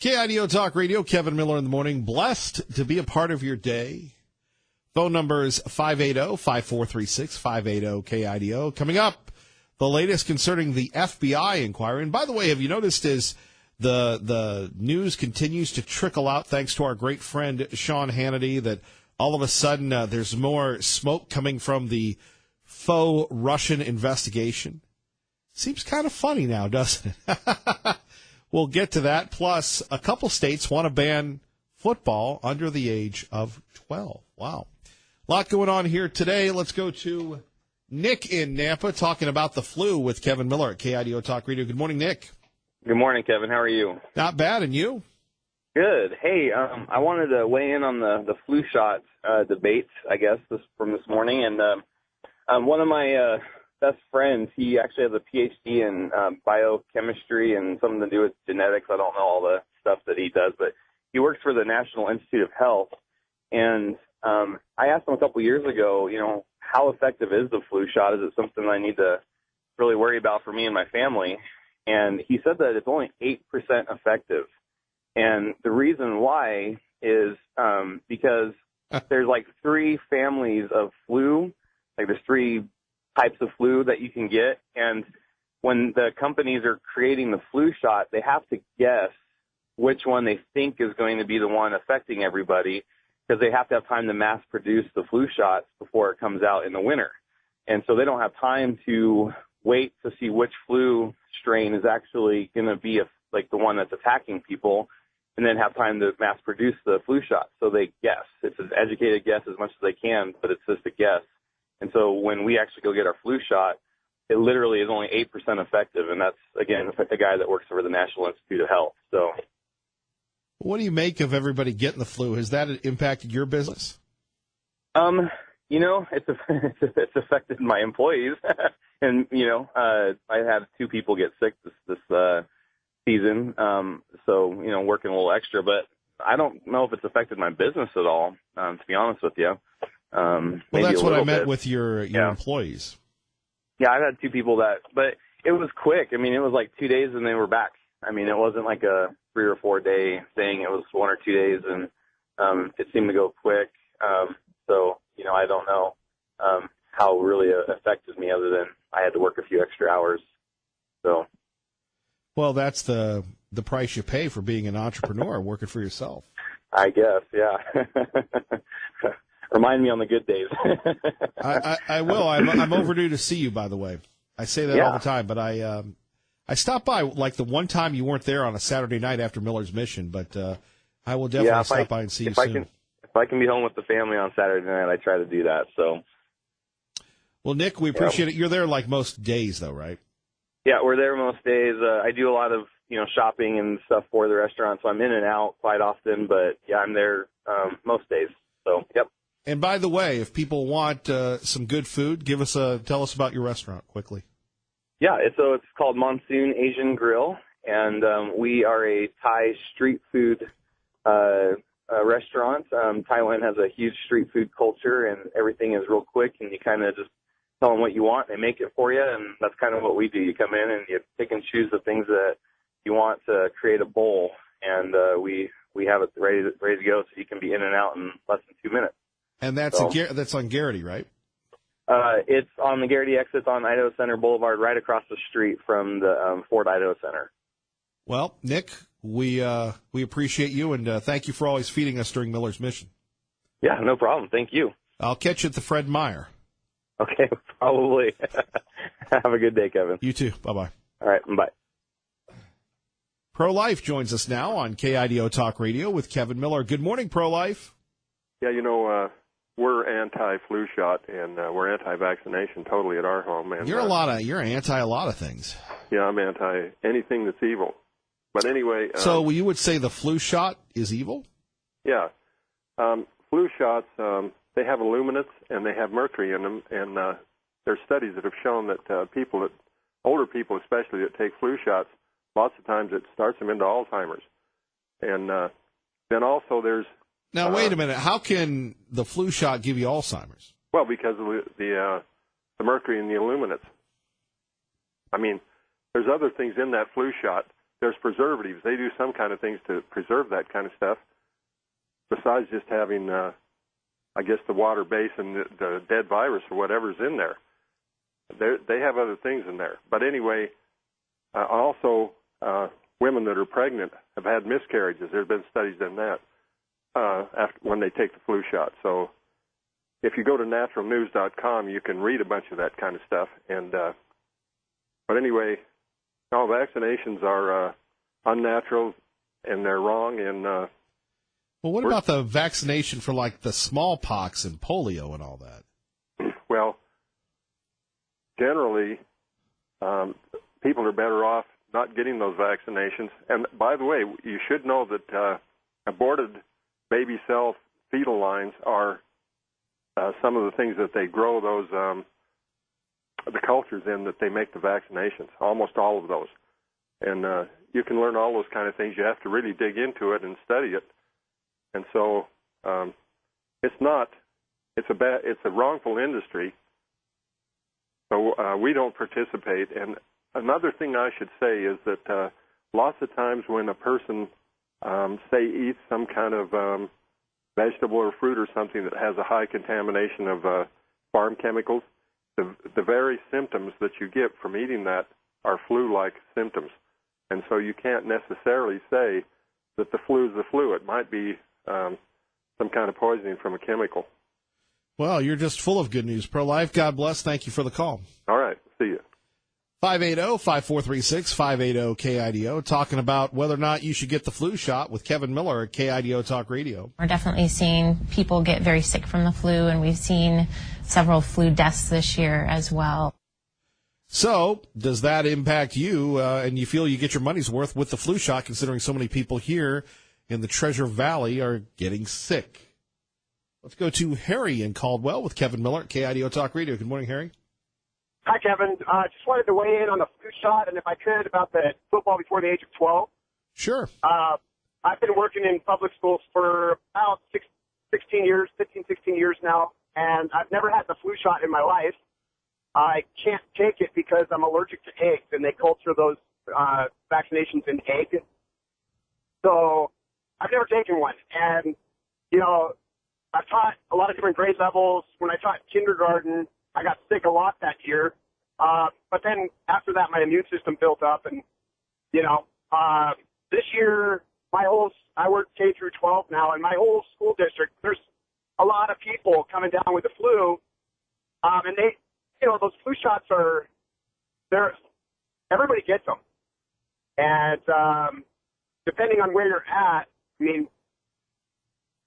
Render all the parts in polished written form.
KIDO Talk Radio, Kevin Miller in the morning. Blessed to be a part of your day. Phone number is 580-5436, 580-KIDO. Coming up, the latest concerning the FBI inquiry. And by the way, have you noticed as the news continues to trickle out, thanks to our great friend Sean Hannity, that all of a sudden there's more smoke coming from the faux Russian investigation? Seems kind of funny now, doesn't it? We'll get to that. Plus, a couple states want to ban football under the age of 12. Wow. A lot going on here today. Let's go to Nick in Nampa talking about the flu with Kevin Miller at KIDO Talk Radio. Good morning, Nick. Good morning, Kevin. How are you? Not bad. And you? Good. Hey, I wanted to weigh in on the flu shot debate, I guess, from this morning. And one of my best friends, he actually has a PhD in biochemistry and something to do with genetics. I don't know all the stuff that he does, but he works for the National Institute of Health. And I asked him a couple years ago, how effective is the flu shot? Is it something I need to really worry about for me and my family? And he said that it's only 8% effective. And the reason why is because there's like 3 families of flu. Like there's 3 types of flu that you can get. And when the companies are creating the flu shot, they have to guess which one they think is going to be the one affecting everybody, because they have to have time to mass produce the flu shots before it comes out in the winter. And so they don't have time to wait to see which flu strain is actually going to be like the one that's attacking people, and then have time to mass produce the flu shot. So they guess. It's an educated guess as much as they can, but it's just a guess. And so when we actually go get our flu shot, it literally is only 8% effective. And that's, again, a guy that works for the National Institute of Health. So, what do you make of everybody getting the flu? Has that impacted your business? It's affected my employees. And, I had 2 people get sick this season. So, working a little extra, but I don't know if it's affected my business at all, to be honest with you. Well, that's what I meant with your employees. Yeah, I've had 2 people but it was quick. I mean, it was like 2 days and they were back. I mean, it wasn't like a 3 or 4 day thing. It was 1 or 2 days, and it seemed to go quick. So, I don't know how really it affected me, other than I had to work a few extra hours. So, well, that's the price you pay for being an entrepreneur, working for yourself. I guess, yeah. Remind me on the good days. I will. I'm overdue to see you, by the way. I say that all the time, but I stopped by like the one time you weren't there on a Saturday night after Miller's Mission, but I will definitely stop by and see you soon. If I can be home with the family on Saturday night, I try to do that. So, well, Nick, we appreciate it. You're there like most days, though, right? Yeah, we're there most days. I do a lot of shopping and stuff for the restaurant, so I'm in and out quite often. But yeah, I'm there most days. So, yep. And by the way, if people want some good food, tell us about your restaurant quickly. Yeah, it's called Monsoon Asian Grill, and we are a Thai street food restaurant. Thailand has a huge street food culture, and everything is real quick, and you kind of just tell them what you want, and they make it for you, and that's kind of what we do. You come in and you pick and choose the things that you want to create a bowl, and we have it ready to go, so you can be in and out in less than 2 minutes. And that's on Garrity, right? It's on the Garrity exit on Idaho Center Boulevard, right across the street from the Ford Idaho Center. Well, Nick, we appreciate you, and thank you for always feeding us during Miller's Mission. Yeah, no problem. Thank you. I'll catch you at the Fred Meyer. Okay, probably. Have a good day, Kevin. You too. Bye-bye. All right, bye. Pro-Life joins us now on KIDO Talk Radio with Kevin Miller. Good morning, Pro-Life. Yeah, we're anti-flu shot, and we're anti-vaccination totally at our home. And you're anti a lot of things. Yeah, I'm anti anything that's evil. But anyway, so you would say the flu shot is evil? Yeah, flu shots they have aluminants and they have mercury in them, and there's studies that have shown that older people especially, that take flu shots, lots of times it starts them into Alzheimer's, and then also there's. Now, wait a minute. How can the flu shot give you Alzheimer's? Well, because of the mercury and the aluminants. I mean, there's other things in that flu shot there's preservatives. They do some kind of things to preserve that kind of stuff, besides just having, I guess, the water base and the dead virus or whatever's in there. They have other things in there. But anyway, also women that are pregnant have had miscarriages. There have been studies on that when they take the flu shot. So if you go to naturalnews.com, you can read a bunch of that kind of stuff. And but anyway, no, vaccinations are unnatural and they're wrong. And well, what about the vaccination for like the smallpox and polio and all that? Well, generally, people are better off not getting those vaccinations. And by the way, you should know that aborted baby cell fetal lines are some of the things that they grow those the cultures in that they make the vaccinations. Almost all of those, and you can learn all those kind of things. You have to really dig into it and study it. And so it's a wrongful industry. So we don't participate. And another thing I should say is that lots of times when a person, say, eats some kind of vegetable or fruit or something that has a high contamination of farm chemicals, the very symptoms that you get from eating that are flu-like symptoms. And so you can't necessarily say that the flu is the flu. It might be some kind of poisoning from a chemical. Well, you're just full of good news, Pro-Life. God bless. Thank you for the call. All right. See you. 580-5436, 580-KIDO, talking about whether or not you should get the flu shot with Kevin Miller at KIDO Talk Radio. We're definitely seeing people get very sick from the flu, and we've seen several flu deaths this year as well. So, does that impact you, and you feel you get your money's worth with the flu shot, considering so many people here in the Treasure Valley are getting sick? Let's go to Harry in Caldwell with Kevin Miller at KIDO Talk Radio. Good morning, Harry. Hi, Kevin. Just wanted to weigh in on the flu shot, and if I could, about the football before the age of 12. Sure. I've been working in public schools for about 16 years now, and I've never had the flu shot in my life. I can't take it because I'm allergic to eggs, and they culture those vaccinations in egg. So I've never taken one. And, you know, I've taught a lot of different grade levels. When I taught kindergarten, I got sick a lot that year. But then after that, my immune system built up. And, you know, this year, I work K through 12 now, and my whole school district, there's a lot of people coming down with the flu. And they, you know, those flu shots everybody gets them. And depending on where you're at, I mean,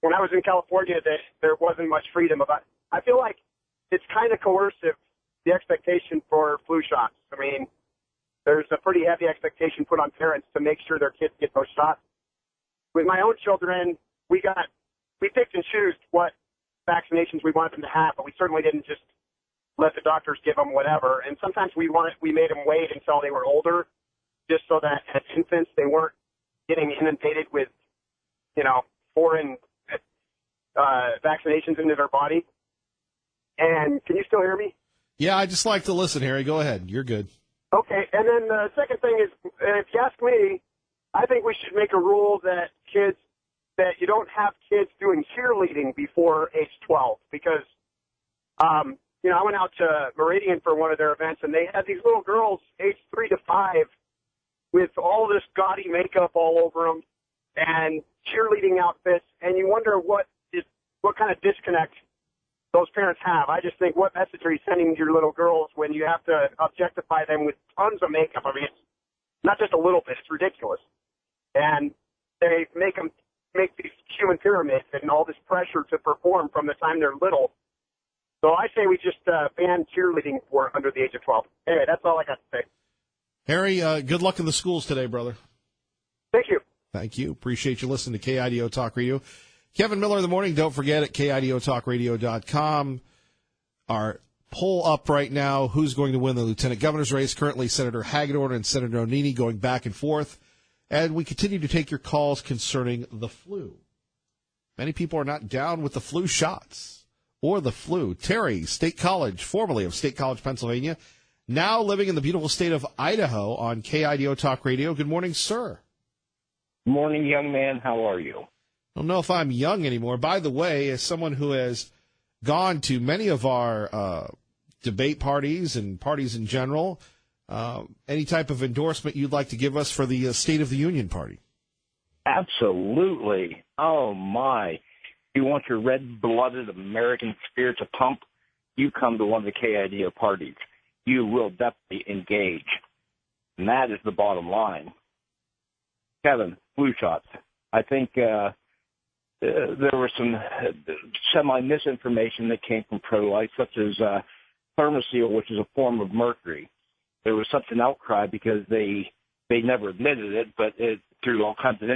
when I was in California, there wasn't much freedom. But I feel like it's kind of coercive, the expectation for flu shots. I mean, there's a pretty heavy expectation put on parents to make sure their kids get those shots. With my own children, we picked and chose what vaccinations we wanted them to have, but we certainly didn't just let the doctors give them whatever. And sometimes we made them wait until they were older, just so that as infants they weren't getting inundated with, you know, foreign vaccinations into their body. And can you still hear me? Yeah, I just like to listen, Harry. Go ahead. You're good. Okay. And then the second thing is, if you ask me, I think we should make a rule that you don't have kids doing cheerleading before age 12 because, you know, I went out to Meridian for one of their events, and they had these little girls aged 3 to 5 with all this gaudy makeup all over them and cheerleading outfits, and you wonder what kind of disconnect those parents have. I just think, what message are you sending to your little girls when you have to objectify them with tons of makeup? I mean, it's not just a little bit, it's ridiculous. And they make these human pyramids and all this pressure to perform from the time they're little. So I say we just ban cheerleading for under the age of 12. Anyway, that's all I got to say. Harry, good luck in the schools today, brother. Thank you. Thank you. Appreciate you listening to KIDO Talk Radio. Kevin Miller in the morning. Don't forget at KIDOTalkRadio.com. Our poll up right now. Who's going to win the lieutenant governor's race? Currently, Senator Hagedorn and Senator Onini going back and forth. And we continue to take your calls concerning the flu. Many people are not down with the flu shots or the flu. Terry, State College, formerly of State College, Pennsylvania, now living in the beautiful state of Idaho on KIDO Talk Radio. Good morning, sir. Morning, young man. How are you? I don't know if I'm young anymore. By the way, as someone who has gone to many of our debate parties and parties in general, any type of endorsement you'd like to give us for the State of the Union Party? Absolutely. Oh, my. You want your red-blooded American spirit to pump? You come to one of the KIDO parties. You will definitely engage. And that is the bottom line. Kevin, flu shots. I think there was some semi-misinformation that came from pro-life, such as Thermosil, which is a form of mercury. There was such an outcry because they never admitted it, but through all kinds of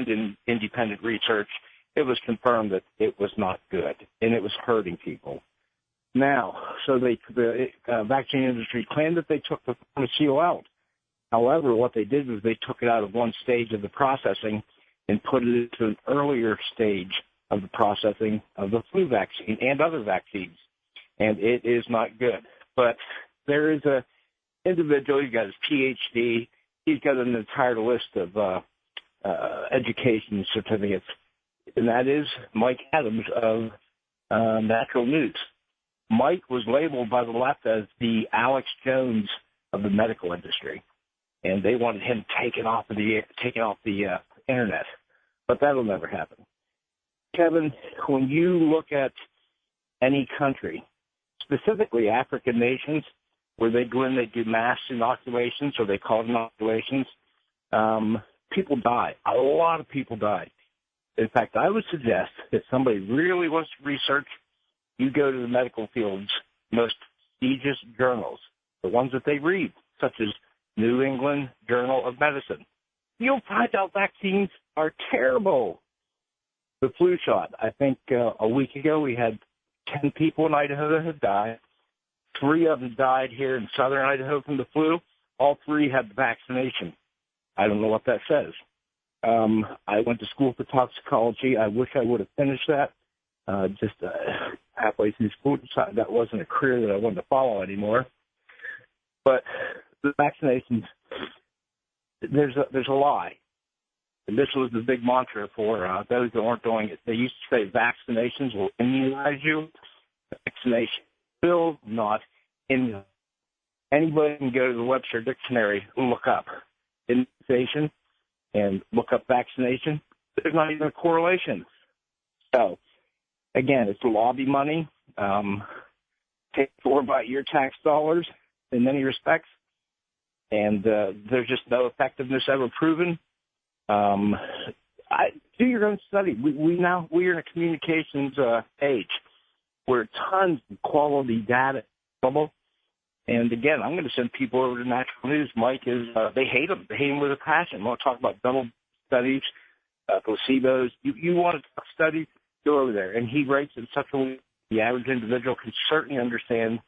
independent research, it was confirmed that it was not good, and it was hurting people. Now, so the vaccine industry claimed that they took the Thermosil out. However, what they did was they took it out of one stage of the processing and put it into an earlier stage of the processing of the flu vaccine and other vaccines, and it is not good. But there is a individual, he's got his PhD, he's got an entire list of education certificates, and that is Mike Adams of Natural News. Mike was labeled by the left as the Alex Jones of the medical industry, and they wanted him taken off the internet, but that'll never happen. Kevin, when you look at any country, specifically African nations, where they go in, they do mass inoculations, or they call it inoculations, people die. A lot of people die. In fact, I would suggest that somebody really wants to research, you go to the medical field's most prestigious journals, the ones that they read, such as New England Journal of Medicine. You'll find out vaccines are terrible. The flu shot, I think a week ago we had 10 people in Idaho that had died. 3 of them died here in southern Idaho from the flu. All 3 had the vaccination. I don't know what that says. I went to school for toxicology. I wish I would have finished that. Just halfway through school, decided that wasn't a career that I wanted to follow anymore. But the vaccinations, there's a lie. And this was the big mantra for those that weren't doing it. They used to say vaccinations will immunize you. Vaccination will not immunize. Anybody can go to the Webster Dictionary and look up immunization and look up vaccination. There's not even a correlation. So, again, it's lobby money, paid for by your tax dollars in many respects, and there's just no effectiveness ever proven. Do your own study. We're in a communications age where tons of quality data is available. And again, I'm going to send people over to Natural News. Mike is, they hate him. They hate him with a passion. Want to talk about double studies, placebos. You want to talk studies, go over there. And he writes in such a way the average individual can certainly understand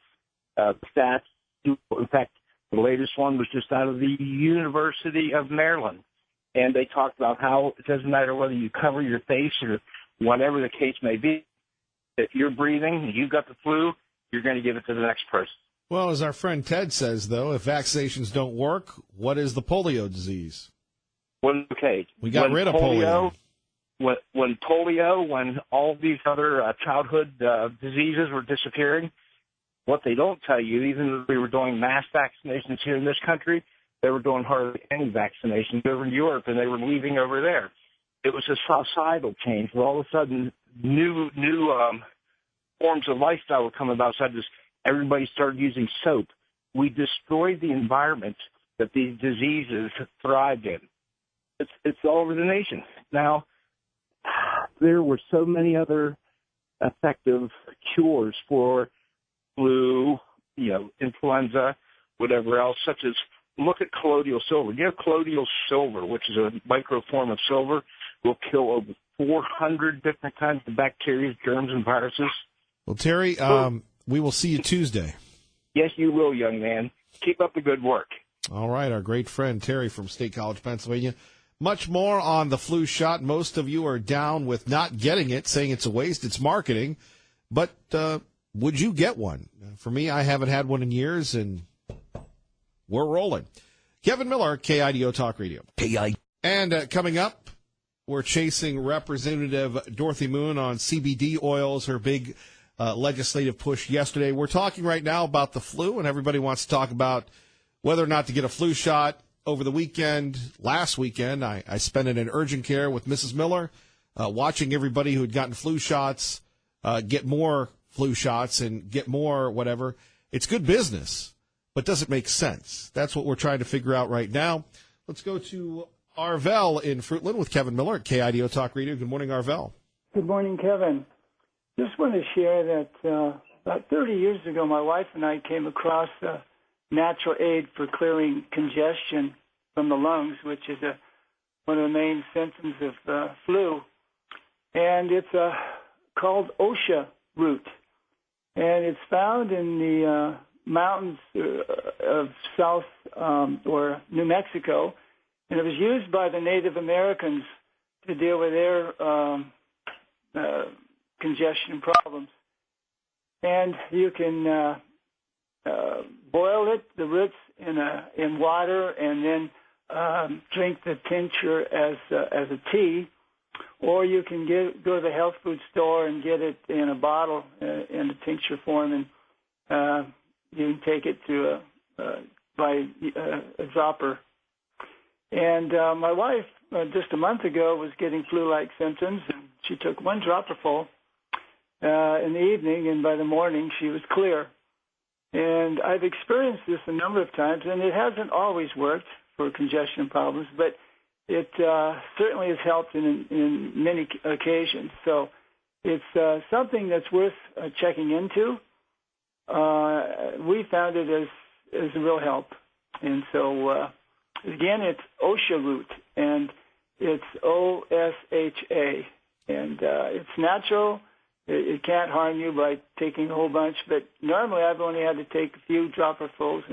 the stats. In fact, the latest one was just out of the University of Maryland. And they talked about how it doesn't matter whether you cover your face or whatever the case may be. If you're breathing, you've got the flu, you're going to give it to the next person. Well, as our friend Ted says, though, if vaccinations don't work, what is the polio disease? We got rid of polio. When all these other childhood diseases were disappearing, what they don't tell you, even though we were doing mass vaccinations here in this country, they were doing hardly any vaccinations over in Europe, and they were leaving over there. It was a societal change where all of a sudden new forms of lifestyle were coming about, such as everybody started using soap. We destroyed the environment that these diseases thrived in. It's all over the nation. Now, there were so many other effective cures for flu, influenza, whatever else, such as look at colloidal silver. Colloidal silver, which is a microform of silver, will kill over 400 different kinds of bacteria, germs, and viruses. Well, Terry, we will see you Tuesday. Yes, you will, young man. Keep up the good work. All right, our great friend Terry from State College, Pennsylvania. Much more on the flu shot. Most of you are down with not getting it, saying it's a waste, it's marketing. But would you get one? For me, I haven't had one in years, and We're rolling. Kevin Miller, KIDO Talk Radio. And coming up, we're chasing Representative Dorothy Moon on CBD oils, her big legislative push yesterday. We're talking right now about the flu, and everybody wants to talk about whether or not to get a flu shot. Over the weekend, last weekend, I spent it in urgent care with Mrs. Miller, watching everybody who had gotten flu shots get more flu shots and get more whatever. It's good business, but does it make sense? That's what we're trying to figure out right now. Let's go to Arvell in Fruitland with Kevin Miller at KIDO Talk Radio. Good morning, Arvell. Good morning, Kevin. Just want to share that about 30 years ago, my wife and I came across a natural aid for clearing congestion from the lungs, which is one of the main symptoms of flu. And it's called OSHA root. And it's found in the mountains of South or New Mexico. And it was used by the Native Americans to deal with their congestion problems. And you can boil it, the roots, in water, and then drink the tincture as a tea, or you can go to the health food store and get it in a bottle in a tincture form, and you can take it to by a dropper. And my wife, just a month ago, was getting flu-like symptoms, and she took one dropper full in the evening, and by the morning she was clear. And I've experienced this a number of times, and it hasn't always worked for congestion problems, but it certainly has helped in many occasions. So it's something that's worth checking into. We found it as a real help. And so, again, it's OSHA root, and it's OSHA. And it's natural. It can't harm you by taking a whole bunch, but normally I've only had to take a few dropperfuls,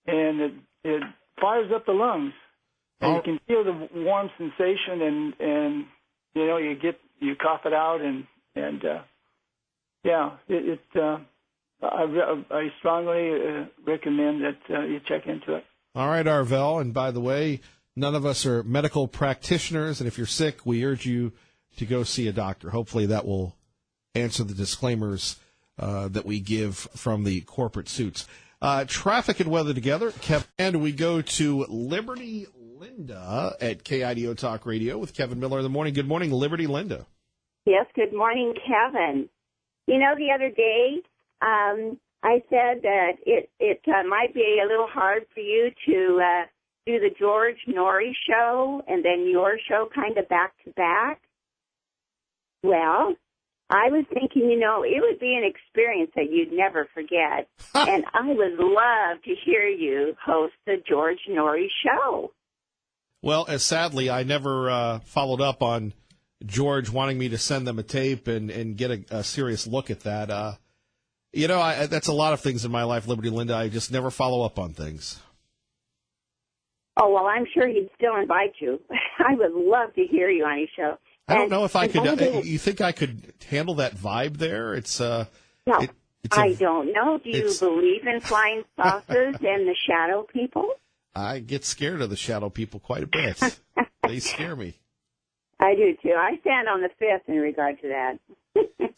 and it fires up the lungs, and you can feel the warm sensation, and you know you cough it out, and I strongly recommend that you check into it. All right, Arvell, and by the way, none of us are medical practitioners, and if you're sick, we urge you to go see a doctor. Hopefully that will answer the disclaimers that we give from the corporate suits. Traffic and weather together, and we go to Liberty Linda at KIDO Talk Radio with Kevin Miller in the morning. Good morning, Liberty Linda. Yes, good morning, Kevin. You know, the other day I said that it might be a little hard for you to do the George Norrie show and then your show kind of back to back. Well, I was thinking, it would be an experience that you'd never forget, and I would love to hear you host the George Norrie show. Well, sadly, I never followed up on George wanting me to send them a tape and get a serious look at that. That's a lot of things in my life, Liberty Linda. I just never follow up on things. Oh, well, I'm sure he'd still invite you. I would love to hear you on his show. I don't know if I could. You think I could handle that vibe there? It's I don't know. Do you believe in flying saucers and the shadow people? I get scared of the shadow people quite a bit. They scare me. I do too. I stand on the fifth in regard to that.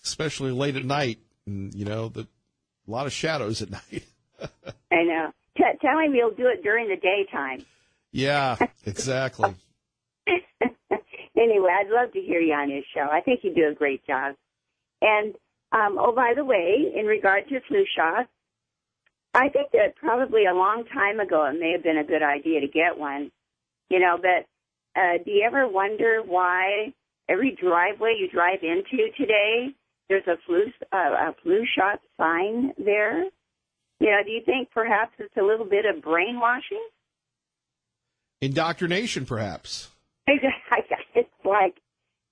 Especially late at night, and a lot of shadows at night. I know. Tell him you'll do it during the daytime. Yeah, exactly. Anyway, I'd love to hear you on his show. I think you do a great job. And, by the way, in regard to flu shots, I think that probably a long time ago it may have been a good idea to get one. But do you ever wonder why every driveway you drive into today, there's a flu shot sign there? Do you think perhaps it's a little bit of brainwashing? Indoctrination, perhaps. It's like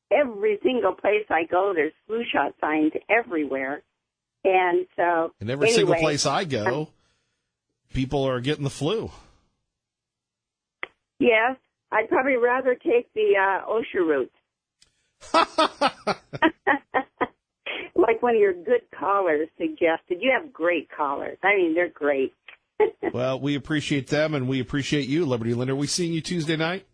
every single place I go, there's flu shot signs everywhere. And so, and every single place I go, people are getting the flu. Yes, I'd probably rather take the OSHA route. Like one of your good callers suggested. You have great callers. I mean, they're great. Well, we appreciate them, and we appreciate you, Liberty Lender. We seeing you Tuesday night?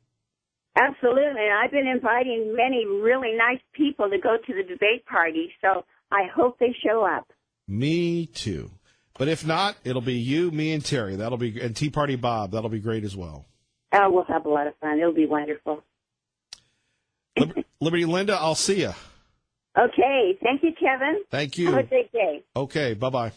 Absolutely. And I've been inviting many really nice people to go to the debate party, so I hope they show up. Me too. But if not, it'll be you, me, and Terry. And Tea Party Bob. That'll be great as well. Oh, we'll have a lot of fun. It'll be wonderful. Liberty Linda, I'll see you. Okay. Thank you, Kevin. Thank you. Have a great day. Okay, bye-bye.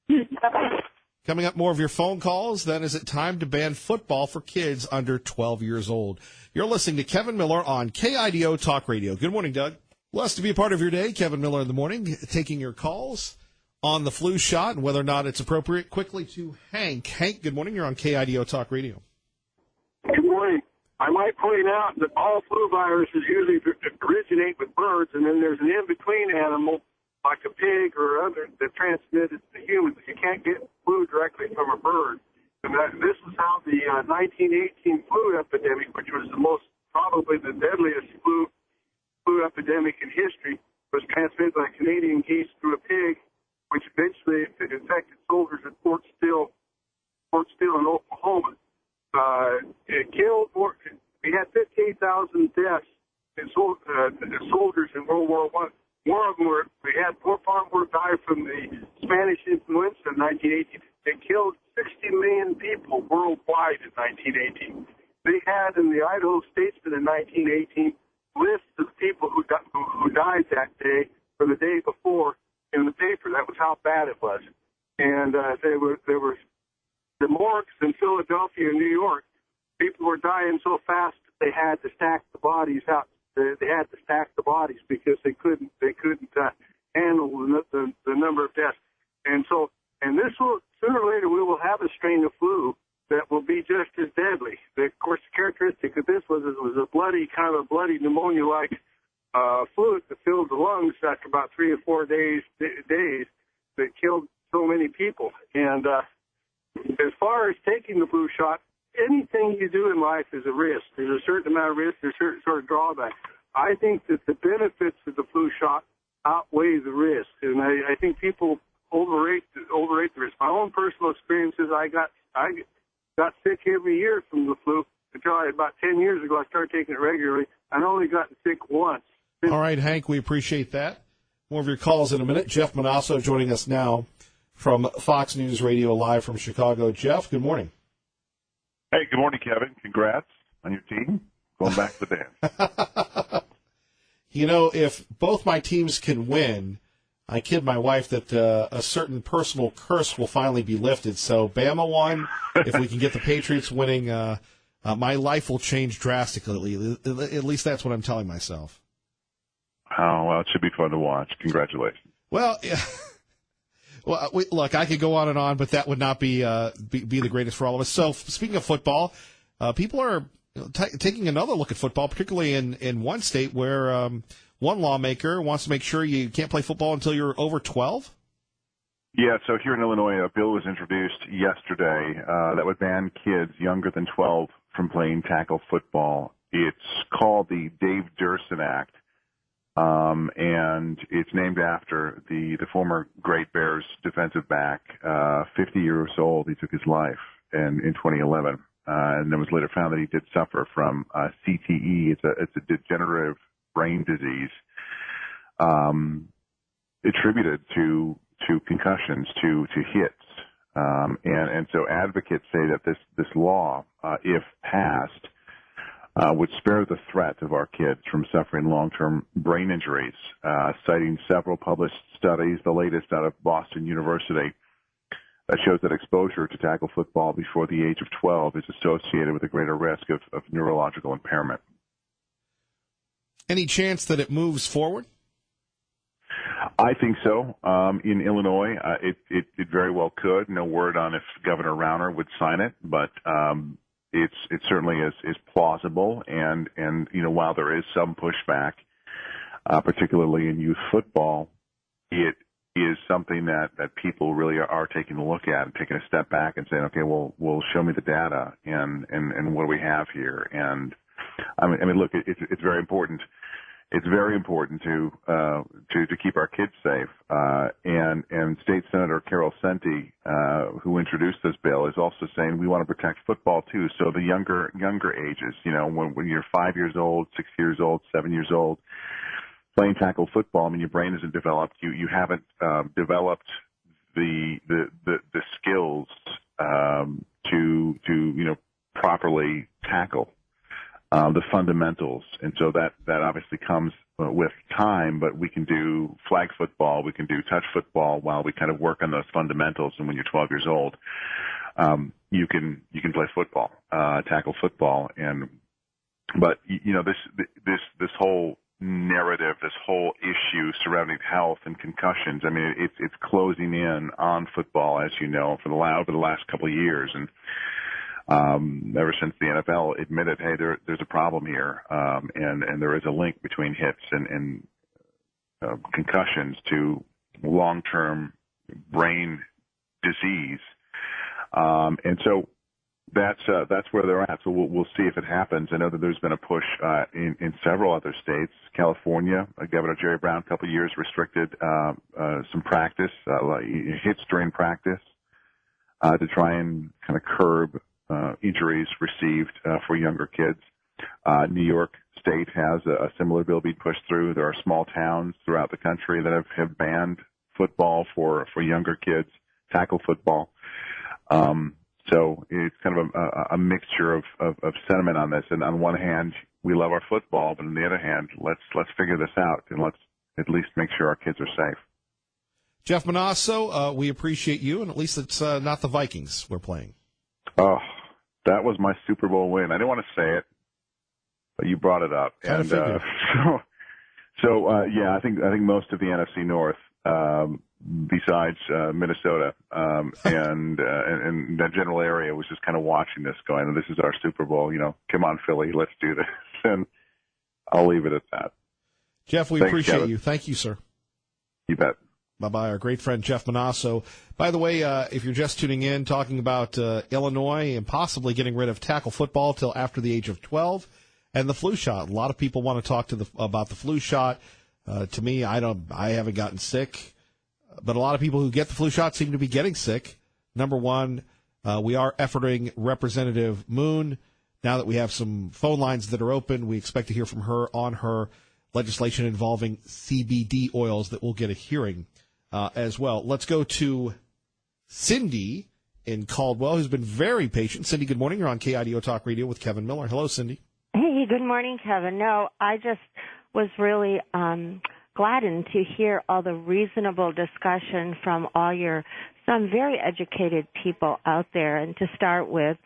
Bye-bye. Coming up, more of your phone calls. Then is it time to ban football for kids under 12 years old? You're listening to Kevin Miller on KIDO Talk Radio. Good morning, Doug. Blessed to be a part of your day. Kevin Miller in the morning, taking your calls on the flu shot and whether or not it's appropriate. Quickly to Hank. Hank, good morning. You're on KIDO Talk Radio. Good morning. I might point out that all flu viruses usually originate with birds, and then there's an in-between animal, like a pig or other, that transmit it to humans. You can't get flu directly from a bird. And this is how the 1918 flu epidemic, which was probably the deadliest flu epidemic in history, was transmitted by Canadian geese through a pig, which eventually infected soldiers at Fort Steele in Oklahoma. It killed more. We had 58,000 deaths in soldiers in World War I. More of them we had far more died from the Spanish influenza in 1918. It killed 60 million people worldwide in 1918. They had in the Idaho Statesman in 1918 lists of people who died that day or the day before in the paper. That was how bad it was. And there were the morgues in Philadelphia and New York. People were dying so fast that they had to stack the bodies out. They had to stack the bodies because they couldn't handle the number of deaths. And this will sooner or later we will have a strain of flu that will be just as deadly. Of course, the characteristic of this was it was a bloody pneumonia-like fluid that filled the lungs after about 3 or 4 days that killed so many people. And as far as taking the flu shot, anything you do in life is a risk. There's a certain amount of risk, there's a certain sort of drawback. I think that the benefits of the flu shot outweigh the risk, and I think people overrate the risk. My own personal experience is I got sick every year from the flu until about 10 years ago I started taking it regularly. I've only gotten sick once. All right, Hank, we appreciate that. More of your calls in a minute. Jeff Manasso joining us now from Fox News Radio live from Chicago. Jeff, good morning. Hey, good morning, Kevin. Congrats on your team. Going back to the dance. You know, if both my teams can win, I kid my wife that a certain personal curse will finally be lifted. So Bama won. If we can get the Patriots winning, my life will change drastically. At least that's what I'm telling myself. Oh, well, it should be fun to watch. Congratulations. Well, yeah. Well, look, I could go on and on, but that would not be the greatest for all of us. So, speaking of football, people are taking another look at football, particularly in one state where one lawmaker wants to make sure you can't play football until you're over 12. Yeah, so here in Illinois, a bill was introduced yesterday that would ban kids younger than 12 from playing tackle football. It's called the Dave Durson Act. And it's named after the former Great Bears defensive back, 50 years old. He took his life in 2011. And it was later found that he did suffer from CTE. It's a degenerative brain disease, attributed to concussions, to hits. And so advocates say that this law, if passed, would spare the threat of our kids from suffering long-term brain injuries, citing several published studies, the latest out of Boston University, that shows that exposure to tackle football before the age of 12 is associated with a greater risk of neurological impairment. Any chance that it moves forward? I think so. In Illinois, it very well could. No word on if Governor Rauner would sign it, but it certainly is plausible. And while there is some pushback, particularly in youth football, it is something that people really are taking a look at and taking a step back and saying, okay, well, show me the data and what do we have here? And I mean, look, it's very important. it's very important to keep our kids safe. And State Senator Carol Senti, who introduced this bill, is also saying we want to protect football too. So the younger ages, when you're 5 years old, 6 years old, 7 years old, playing tackle football, I mean, your brain isn't developed. You haven't developed the skills to properly tackle the fundamentals, and so that obviously comes with time. But we can do flag football, we can do touch football while we kind of work on those fundamentals. And when you're 12 years old, you can play football, tackle football, but this whole narrative, this whole issue surrounding health and concussions, I mean, it's closing in on football, as you know, over the last couple of years, and ever since the NFL admitted, hey, there's a problem here, and there is a link between hits and concussions to long-term brain disease, and so that's where they're at. So we'll see if it happens. I know that there's been a push in several other states. California, Governor Jerry Brown, a couple of years restricted some practice, like hits during practice, to try and kind of curb injuries received for younger kids. New York State has a similar bill being pushed through. There are small towns throughout the country that have banned football for younger kids, tackle football. So it's kind of a mixture of sentiment on this. And on one hand, we love our football, but on the other hand, let's figure this out and let's at least make sure our kids are safe. Jeff Manasso, we appreciate you, and at least it's not the Vikings we're playing. Oh, that was my Super Bowl win. I didn't want to say it, but you brought it up. I think I think most of the NFC North, besides Minnesota and that general area, was just kind of watching this, going, "This is our Super Bowl. Come on, Philly, let's do this." And I'll leave it at that. Jeff, we appreciate Kevin. You. Thank you, sir. You bet. Bye-bye. Our great friend Jeff Manasso. By the way, if you're just tuning in, talking about Illinois and possibly getting rid of tackle football till after the age of 12 and the flu shot. A lot of people want to talk about the flu shot. To me, I haven't gotten sick, but a lot of people who get the flu shot seem to be getting sick. Number one, we are efforting Representative Moon. Now that we have some phone lines that are open, we expect to hear from her on her legislation involving CBD oils that will get a hearing as well. Let's go to Cindy in Caldwell, who's been very patient. Cindy, good morning. You're on KIDO Talk Radio with Kevin Miller. Hello, Cindy. Hey, good morning, Kevin. No, I just was really gladdened to hear all the reasonable discussion from some very educated people out there. And to start with,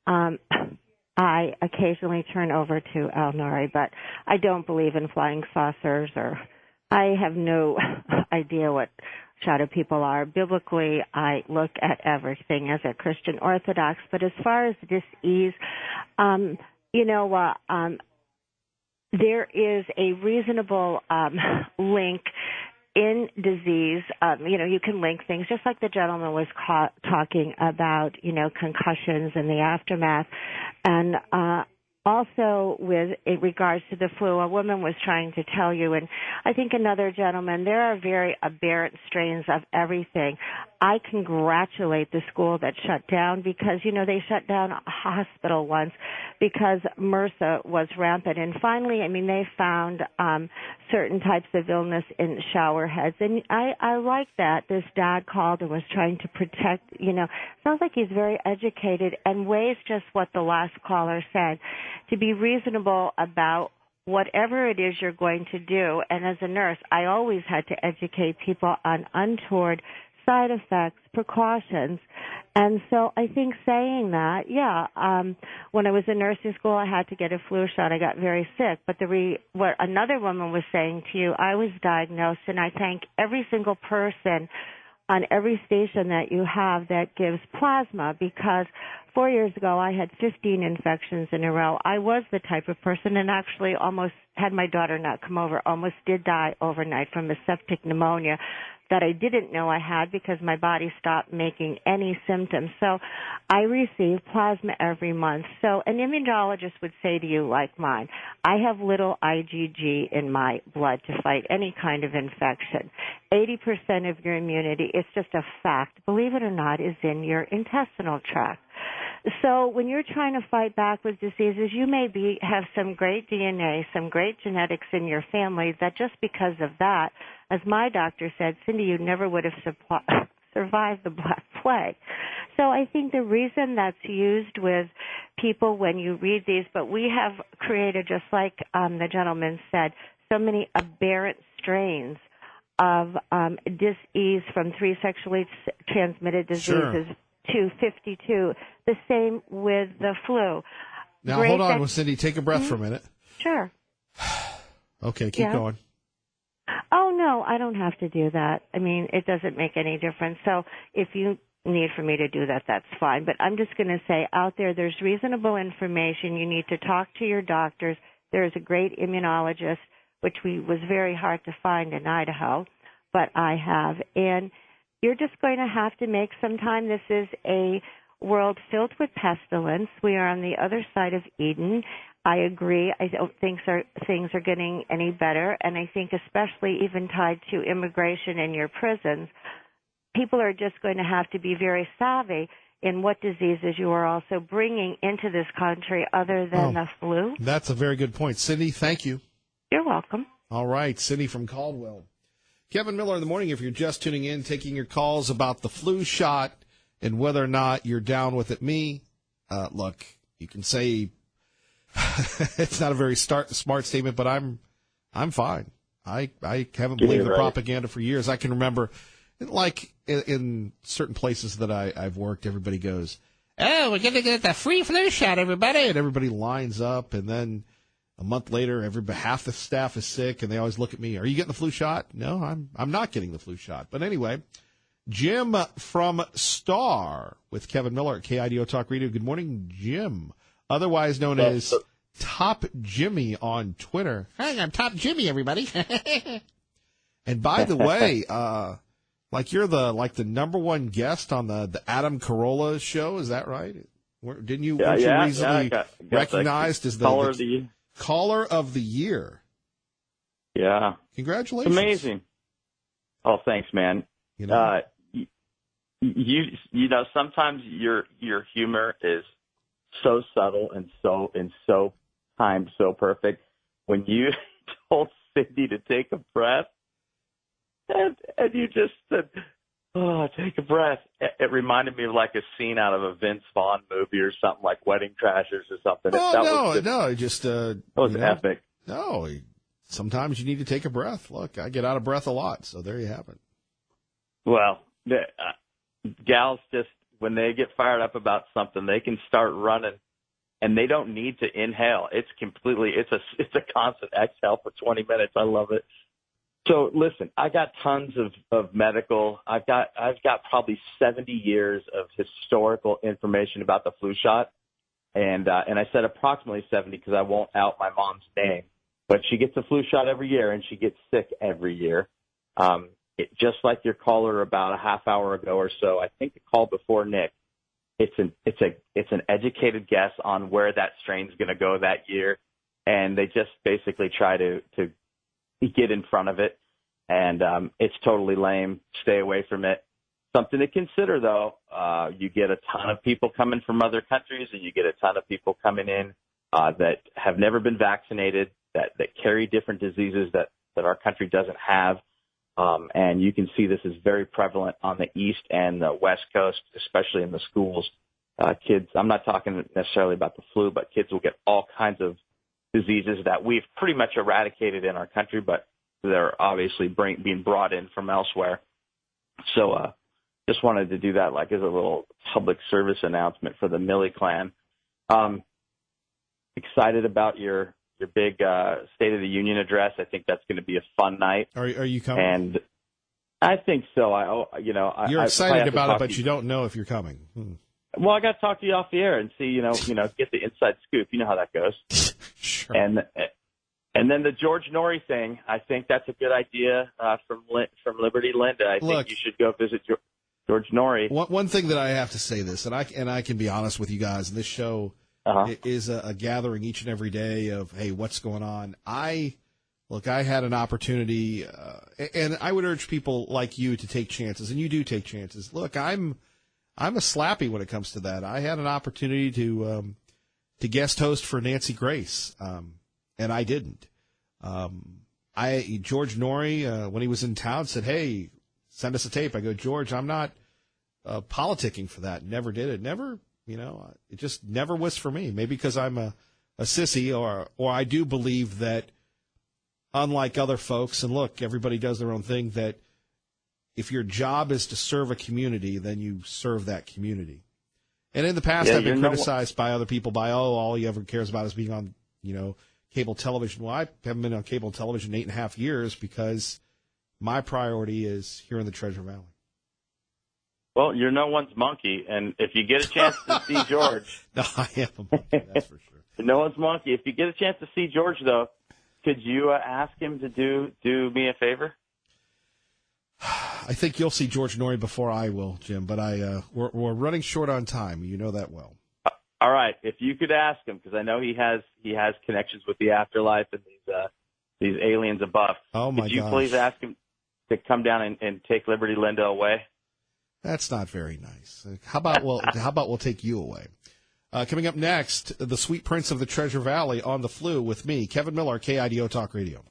I occasionally turn over to Al Nori, but I don't believe in flying saucers, or I have no idea what shadow people are. Biblically, I look at everything as a Christian Orthodox, but as far as dis-ease, there is a reasonable link in disease. You can link things, just like the gentleman was talking about, concussions and the aftermath. And also in regards to the flu, a woman was trying to tell you, and I think another gentleman, there are very aberrant strains of everything. I congratulate the school that shut down because, they shut down a hospital once because MRSA was rampant. And finally, they found certain types of illness in shower heads. And I like that. This dad called and was trying to protect, sounds like he's very educated and weighs just what the last caller said, to be reasonable about whatever it is you're going to do. And as a nurse, I always had to educate people on untoward side effects, precautions. And so I think saying that, when I was in nursing school, I had to get a flu shot. I got very sick. But what another woman was saying to you, I was diagnosed, and I thank every single person on every station that you have that gives plasma, because 4 years ago I had 15 infections in a row. I was the type of person, and actually almost had my daughter not come over, almost did die overnight from a septic pneumonia. that I didn't know I had because my body stopped making any symptoms. So I receive plasma every month. So an immunologist would say to you, like mine, I have little IgG in my blood to fight any kind of infection. 80% of your immunity, it's just a fact, believe it or not, is in your intestinal tract. So when you're trying to fight back with diseases, you may have some great DNA, some great genetics in your family that just because of that, as my doctor said, Cindy, you never would have survived the Black Plague. So I think the reason that's used with people when you read these, but we have created, just like the gentleman said, so many aberrant strains of disease from 3 sexually transmitted diseases to 52. The same with the flu. Now, hold on, Cindy. Take a breath for a minute. Sure. Okay, keep going. Oh, no, I don't have to do that. I mean, it doesn't make any difference. So if you need for me to do that, that's fine. But I'm just going to say out there, there's reasonable information. You need to talk to your doctors. There's a great immunologist, which was very hard to find in Idaho, but I have. And you're just going to have to make some time. This is a world filled with pestilence. We are on the other side of Eden. I agree. I don't think things are getting any better, and I think especially even tied to immigration in your prisons, people are just going to have to be very savvy in what diseases you are also bringing into this country other than the flu. That's a very good point. Cindy, thank you. You're welcome. All right, Cindy from Caldwell. Kevin Miller in the morning, if you're just tuning in, taking your calls about the flu shot and whether or not you're down with it. Look, you can say it's not a very smart statement, but I'm fine. I haven't believed the propaganda for years. I can remember, like in certain places that I've worked, everybody goes, "Oh, we're going to get the free flu shot, everybody," and everybody lines up, and then a month later, half the staff is sick, and they always look at me, "Are you getting the flu shot?" No, I'm not getting the flu shot. But anyway, Jim from Star with Kevin Miller at KIDO Talk Radio. Good morning, Jim. Otherwise known as Top Jimmy on Twitter. Hey, I'm Top Jimmy, everybody. And by the way, you're the number one guest on the Adam Carolla show. Is that right? Didn't you? Weren't you recently recognized as the Caller of the Year? Yeah. Congratulations. Amazing. Oh, thanks, man. You know, sometimes your humor is so subtle and so timed so perfect. When you told Cindy to take a breath, and you just said, "Oh, take a breath," it reminded me of like a scene out of a Vince Vaughn movie or something, like Wedding Crashers or something. It was epic. No, sometimes you need to take a breath. Look, I get out of breath a lot, so there you have it. Well, gals just, when they get fired up about something, they can start running, and they don't need to inhale. It's a constant exhale for 20 minutes. I love it. So listen, I got tons of medical. I've got probably 70 years of historical information about the flu shot, and I said approximately 70 because I won't out my mom's name, but she gets the flu shot every year, and she gets sick every year. Just like your caller about a half hour ago or so, I think the call before Nick, it's an educated guess on where that strain's going to go that year, and they just basically try to get in front of it, and it's totally lame. Stay away from it. Something to consider, though, you get a ton of people coming from other countries, and you get a ton of people coming in that have never been vaccinated, that carry different diseases that our country doesn't have. And you can see this is very prevalent on the East and the West Coast, especially in the schools. Kids, I'm not talking necessarily about the flu, but kids will get all kinds of diseases that we've pretty much eradicated in our country, but they're obviously being brought in from elsewhere. So just wanted to do that like as a little public service announcement for the Milley clan. Excited about your big State of the Union address. I think that's going to be a fun night. Are you coming? And I think so. You're excited about it, but you don't know if you're coming. Well, I got to talk to you off the air and see, get the inside scoop. You know how that goes. Sure. And And then the George Norrie thing, I think that's a good idea from Liberty Linda. I think you should go visit George Norrie. One thing that I have to say this, and I can be honest with you guys, and this show is a gathering each and every day of, hey, what's going on? I had an opportunity, and I would urge people like you to take chances, and you do take chances. Look, I'm a slappy when it comes to that. I had an opportunity to guest host for Nancy Grace, and I didn't. George Norrie, when he was in town, said, "Hey, send us a tape." I go, "George, I'm not politicking for that. Never did it. Never, it just never was for me. Maybe because I'm a sissy, or I do believe that, unlike other folks, and look, everybody does their own thing, that if your job is to serve a community, then you serve that community." And in the past, I've been criticized by other people all he ever cares about is being on, cable television. Well, I haven't been on cable television in 8.5 years because my priority is here in the Treasure Valley. Well, you're no one's monkey, and if you get a chance to see George... No, I am a monkey, that's for sure. You're no one's monkey. If you get a chance to see George, though, could you ask him to do me a favor? I think you'll see George Norrie before I will, Jim, but we're running short on time. You know that well. All right, if you could ask him, because I know he has connections with the afterlife and these aliens above. Oh my gosh! Could you please ask him to come down and take Liberty Linda away? That's not very nice. How about we'll take you away? Coming up next, the Sweet Prince of the Treasure Valley on the Flu with me, Kevin Miller, KIDO Talk Radio,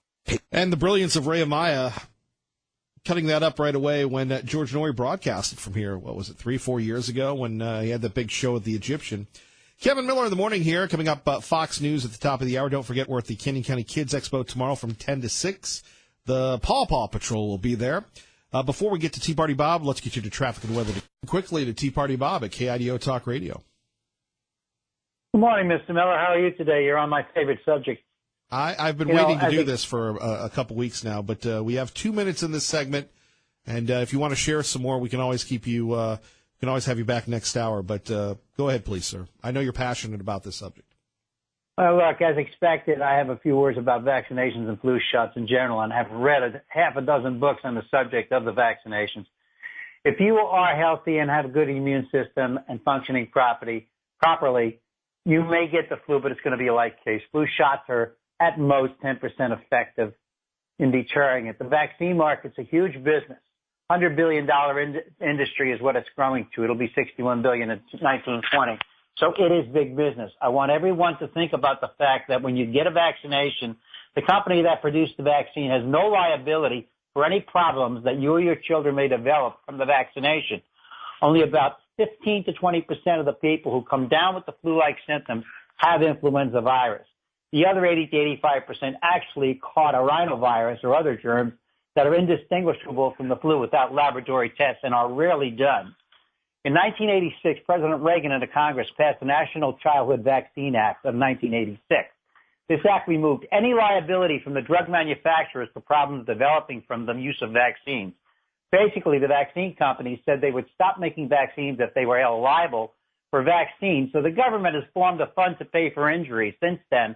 and the brilliance of Ray Amaya. Cutting that up right away when George Norrie broadcasted from here. What was it, 3-4 years ago when he had that big show with the Egyptian. Kevin Miller in the morning here. Coming up, Fox News at the top of the hour. Don't forget, we're at the Canyon County Kids Expo tomorrow from 10 to 6. The Paw Paw Patrol will be there. Before we get to Tea Party Bob, let's get you to traffic and weather. Quickly to Tea Party Bob at KIDO Talk Radio. Good morning, Mr. Miller. How are you today? You're on my favorite subject. I've been waiting to do this for a couple weeks now, but we have 2 minutes in this segment, and if you want to share some more, we can always keep you. We can always have you back next hour. But go ahead, please, sir. I know you're passionate about this subject. Well, look, as expected, I have a few words about vaccinations and flu shots in general, and have read half a dozen books on the subject of the vaccinations. If you are healthy and have a good immune system and functioning properly, you may get the flu, but it's going to be a light case. Flu shots are at most 10% effective in deterring it. The vaccine market's a huge business. $100 billion industry is what it's growing to. It'll be $61 billion in 1920. So it is big business. I want everyone to think about the fact that when you get a vaccination, the company that produced the vaccine has no liability for any problems that you or your children may develop from the vaccination. Only about 15 to 20% of the people who come down with the flu-like symptoms have influenza virus. The other 80 to 85% actually caught a rhinovirus or other germs that are indistinguishable from the flu without laboratory tests and are rarely done. In 1986, President Reagan and the Congress passed the National Childhood Vaccine Act of 1986. This act removed any liability from the drug manufacturers for problems developing from the use of vaccines. Basically, the vaccine companies said they would stop making vaccines if they were held liable for vaccines. So the government has formed a fund to pay for injuries since then,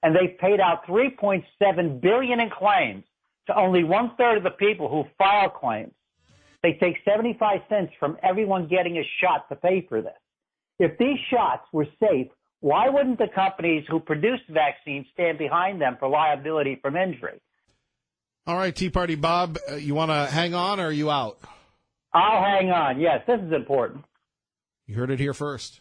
and they've paid out $3.7 billion in claims to only 1/3 of the people who file claims. They take 75 cents from everyone getting a shot to pay for this. If these shots were safe, why wouldn't the companies who produced vaccines stand behind them for liability from injury? All right, Tea Party Bob, you want to hang on or are you out? I'll hang on. Yes, this is important. You heard it here first.